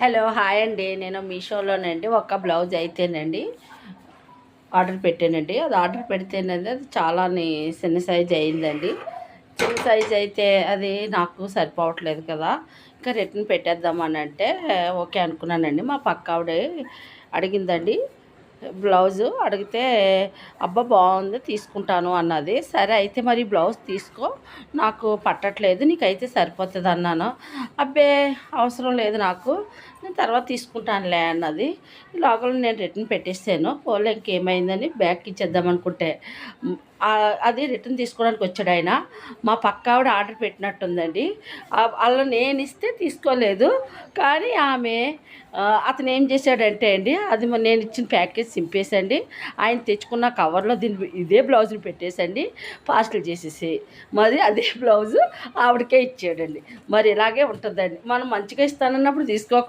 Hello hi అండి. నేను మీషోలోనండి ఒక బ్లౌజ్ అయితేనండి ఆర్డర్ పెట్టానండి. అది ఆర్డర్ పెడితేనండి అది చాలానే చిన్న సైజ్ అయిందండి. చిన్న సైజ్ అయితే అది నాకు సరిపోవట్లేదు కదా, ఇంకా రిటర్న్ పెట్టేద్దామని అంటే ఓకే అనుకున్నానండి. మా పక్క ఆవిడ అడిగిందండి బ్లౌజు. అడిగితే అబ్బా బాగుంది తీసుకుంటాను అన్నది. సరే అయితే మరి బ్లౌజ్ తీసుకో, నాకు పట్టట్లేదు, నీకైతే సరిపోతుంది అన్నాను. అబ్బే అవసరం లేదు నాకు, నేను తర్వాత తీసుకుంటానులే అన్నది. ఈ లోపల నేను రిటర్న్ పెట్టేసాను. పోలే ఇంకేమైందని బ్యాగ్కి ఇచ్చేద్దాం అనుకుంటే అది రిటర్న్ తీసుకోవడానికి వచ్చాడు ఆయన. మా పక్క ఆవిడ ఆర్డర్ పెట్టినట్టుందండి. అలా నేను ఇస్తే తీసుకోలేదు, కానీ ఆమె అతను ఏం చేశాడంటే అండి, అది నేను ఇచ్చిన ప్యాకేజ్ సింపేసండి. ఆయన తెచ్చుకున్న కవర్లో దీన్ని ఇదే బ్లౌజ్ని పెట్టేసండి పార్సల్ చేసేసి మరి అదే బ్లౌజు ఆవిడకే ఇచ్చాడండి. మరి ఇలాగే ఉంటుందండి, మనం మంచిగా ఇస్తానన్నప్పుడు తీసుకోక